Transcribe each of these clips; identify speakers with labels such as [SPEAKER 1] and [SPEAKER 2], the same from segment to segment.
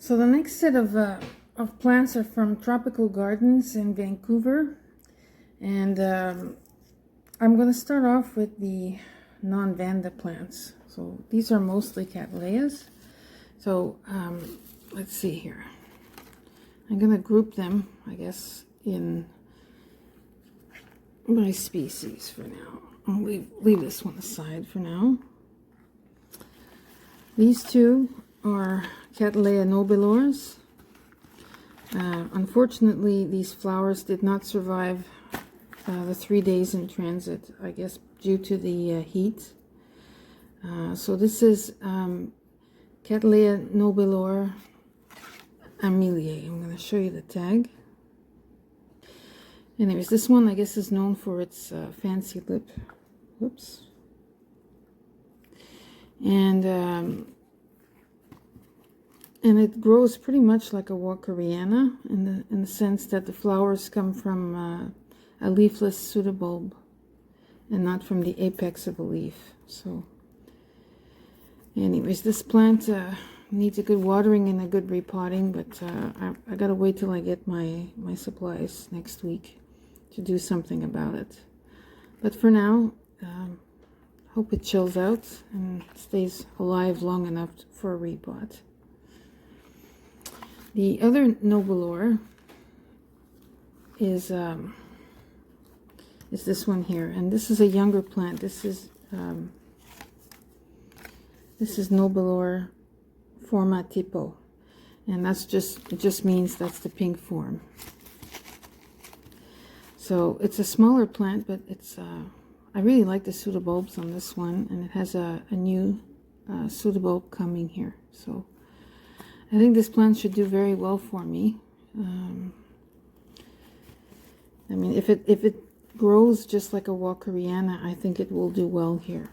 [SPEAKER 1] So the next set of plants are from Tropical Gardens in Vancouver, and I'm going to start off with the non-vanda plants. So these are mostly Cattleyas. So let's see here. I'm going to group them, I guess, in by species for now. I'll leave this one aside for now. These two are Cattleya nobilors. Unfortunately, these flowers did not survive the 3 days in transit, I guess due to the heat. So this is Cattleya nobilor Amelia. I'm going to show you the tag. Anyways, this one I guess is known for its fancy lip. Whoops. And it grows pretty much like a Walkeriana in the sense that the flowers come from a leafless pseudobulb and not from the apex of a leaf. So anyways, this plant needs a good watering and a good repotting, but I gotta wait till I get my supplies next week to do something about it. But for now, hope it chills out and stays alive long enough for a repot. The other nobilor is this one here, and this is a younger plant. This is nobilor forma tipo, and it just means that's the pink form. So it's a smaller plant, but it's I really like the pseudobulbs on this one, and it has a new pseudobulb coming here. So I think this plant should do very well for me. I mean, if it grows just like a Walkeriana, I think it will do well here.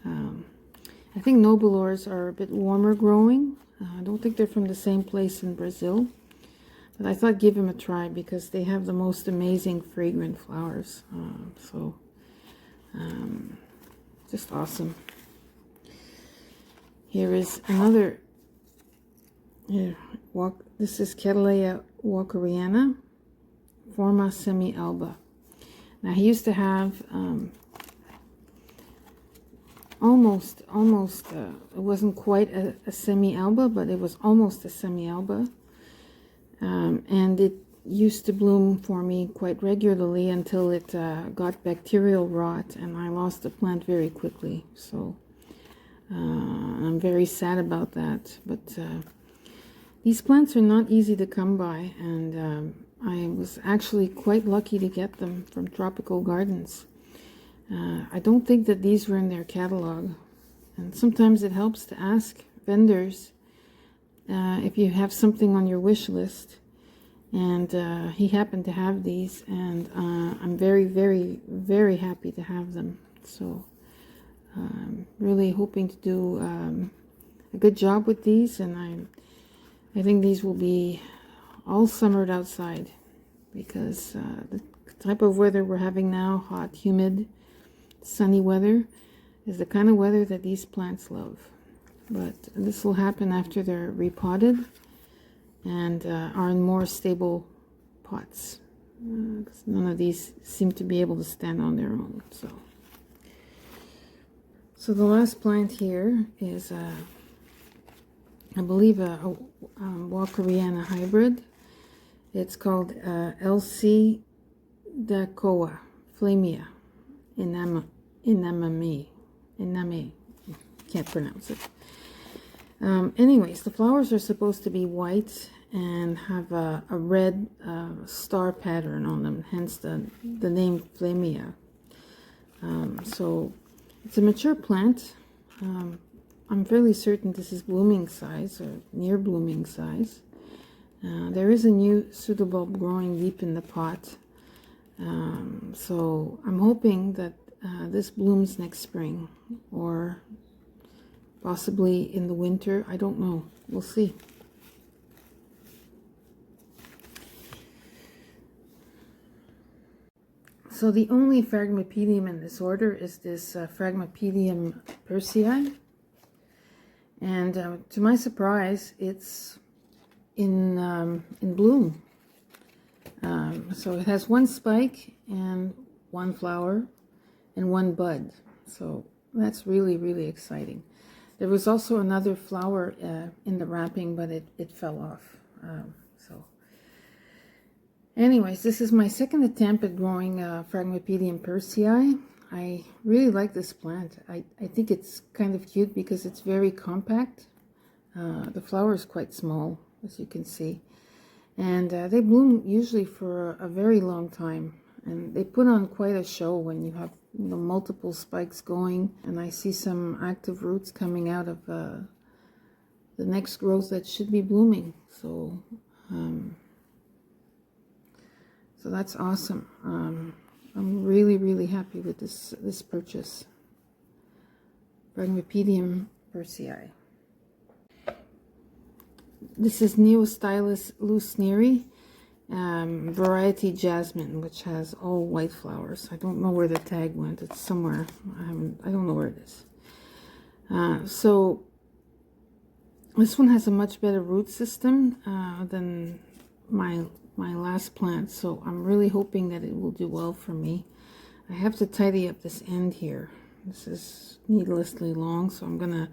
[SPEAKER 1] I think nobilors are a bit warmer growing. I don't think they're from the same place in Brazil, but I thought give them a try because they have the most amazing fragrant flowers. Just awesome. Here is another. This is Cattleya Walkeriana, forma semi-alba. Now he used to have almost it wasn't quite a semi-alba, but it was almost a semi-alba, and it used to bloom for me quite regularly until it got bacterial rot, and I lost the plant very quickly. So I'm very sad about that, but these plants are not easy to come by, and I was actually quite lucky to get them from Tropical Gardens. I don't think that these were in their catalog, and sometimes it helps to ask vendors if you have something on your wish list, and he happened to have these, and I'm very, very, very happy to have them. So I'm really hoping to do a good job with these, and I think these will be all summered outside, because the type of weather we're having now, hot, humid, sunny weather, is the kind of weather that these plants love. But this will happen after they're repotted and are in more stable pots. 'Cause none of these seem to be able to stand on their own. So the last plant here is I believe a Walkeriana hybrid. It's called LC Dacoa Flamea iname. Can't pronounce it. Anyways, the flowers are supposed to be white and have a red star pattern on them, hence the name Flamea. So it's a mature plant. I'm fairly certain this is blooming size or near blooming size. There is a new pseudobulb growing deep in the pot. So I'm hoping that this blooms next spring or possibly in the winter. I don't know. We'll see. So the only Phragmipedium in this order is this Phragmipedium persei. And to my surprise, it's in bloom. So it has one spike and one flower and one bud. So that's really, really exciting. There was also another flower in the wrapping, but it fell off. So anyways, this is my second attempt at growing Phragmipedium persei. I really like this plant. I think it's kind of cute because it's very compact. The flower is quite small, as you can see. And they bloom usually for a very long time. And they put on quite a show when you have multiple spikes going. And I see some active roots coming out of the next growth that should be blooming. So so that's awesome. I'm really, really happy with this purchase. Phragmipedium persei. This is Neostylus lucneri, variety jasmine, which has all white flowers. I don't know where the tag went. It's somewhere. I don't know where it is. So this one has a much better root system than my last plant. So I'm really hoping that it will do well for me. I have to tidy up this end here. This is needlessly long, so I'm gonna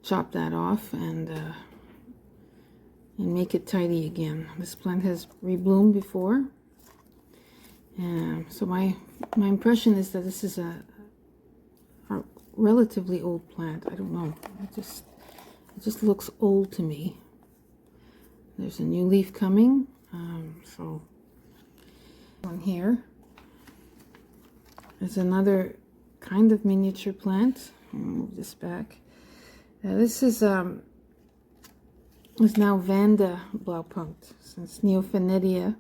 [SPEAKER 1] chop that off and make it tidy again. This plant has rebloomed before, so my impression is that this is a relatively old plant. I don't know. It just looks old to me. There's a new leaf coming. So on here there's another kind of miniature plant. I'll move this back. This is now Vanda Blaupunkt, since Neophanedia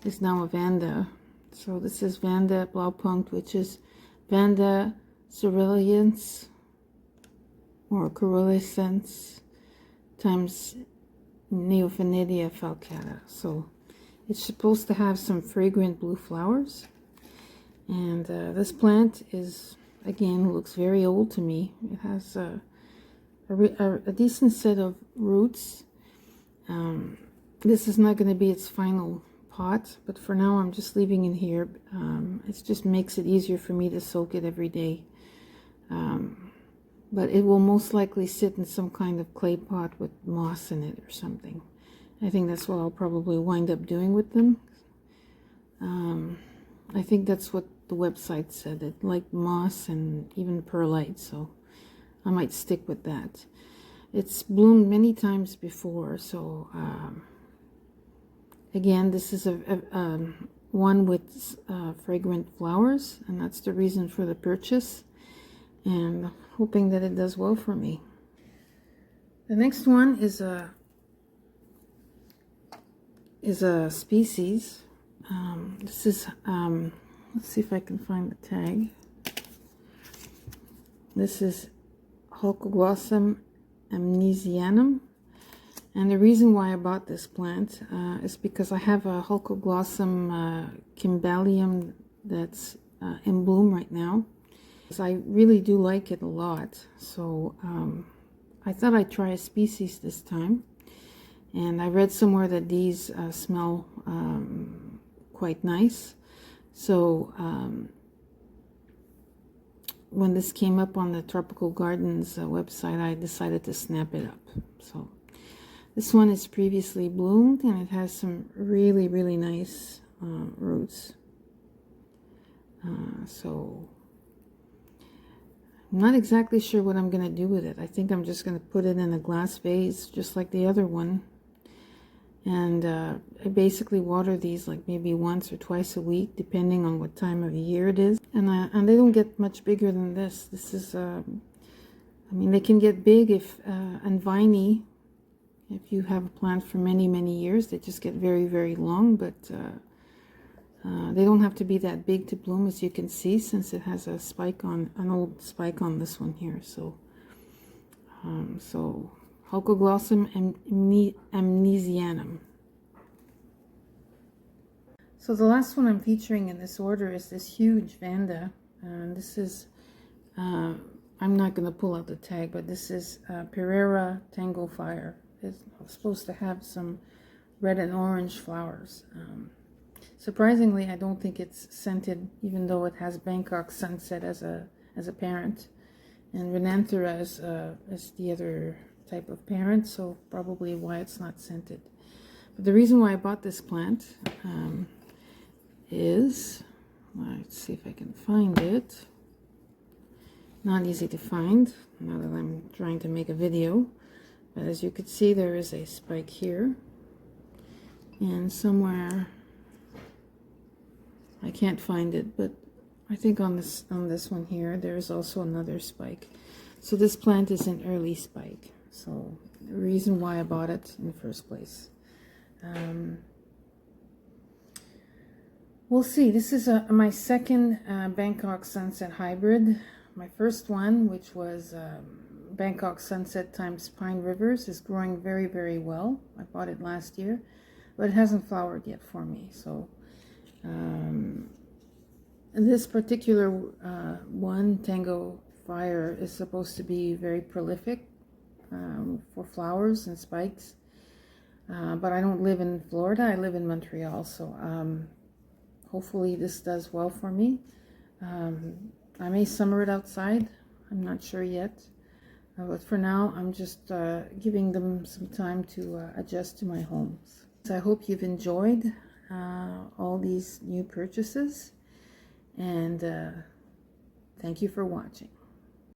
[SPEAKER 1] is now a Vanda. So this is Vanda Blaupunkt, which is Vanda ceruleans or corolescens times Neophanedia falcata. So it's supposed to have some fragrant blue flowers. And this plant is, again, looks very old to me. It has a decent set of roots. This is not going to be its final pot, but for now I'm just leaving it here. It just makes it easier for me to soak it every day. But it will most likely sit in some kind of clay pot with moss in it or something. I think that's what I'll probably wind up doing with them. I think that's what the website said. It liked moss and even perlite, so I might stick with that. It's bloomed many times before, so again, this is a one with fragrant flowers, and that's the reason for the purchase, and hoping that it does well for me. The next one is a species. This is let's see if I can find the tag. This is Holcoglossum amnesianum, and the reason why I bought this plant is because I have a Holcoglossum Kimbalium that's in bloom right now. So I really do like it a lot, so I thought I'd try a species this time. And I read somewhere that these smell quite nice. So when this came up on the Tropical Gardens website, I decided to snap it up. So this one is previously bloomed, and it has some really, really nice roots. So I'm not exactly sure what I'm going to do with it. I think I'm just going to put it in a glass vase, just like the other one. And I basically water these like maybe once or twice a week, depending on what time of year it is. And they don't get much bigger than this. This is, I mean, they can get big if and viney. If you have a plant for many, many years, they just get very, very long. But they don't have to be that big to bloom, as you can see, since it has a spike on an old spike on this one here. So, Holcoglossum amnesianum. So the last one I'm featuring in this order is this huge Vanda. This is, I'm not going to pull out the tag, but this is Pereira Tango Fire. is supposed to have some red and orange flowers. Surprisingly, I don't think it's scented, even though it has Bangkok Sunset as a parent, and Renanthera as the other type of parent, so probably why it's not scented. But the reason why I bought this plant is, let's see if I can find it. Not easy to find now that I'm trying to make a video, but as you can see, there is a spike here, and somewhere I can't find it, but I think on this one here there is also another spike. So this plant is an early spike, so the reason why I bought it in the first place. We'll see. This is my second Bangkok Sunset hybrid. My first one, which was Bangkok Sunset times Pine Rivers, is growing very, very well. I bought it last year, but it hasn't flowered yet for me. So this particular one, Tango Fire, is supposed to be very prolific for flowers and spikes. But I don't live in Florida. I live in Montreal, so hopefully this does well for me. I may summer it outside. I'm not sure yet. But for now, I'm just giving them some time to adjust to my homes. So I hope you've enjoyed all these new purchases, and thank you for watching.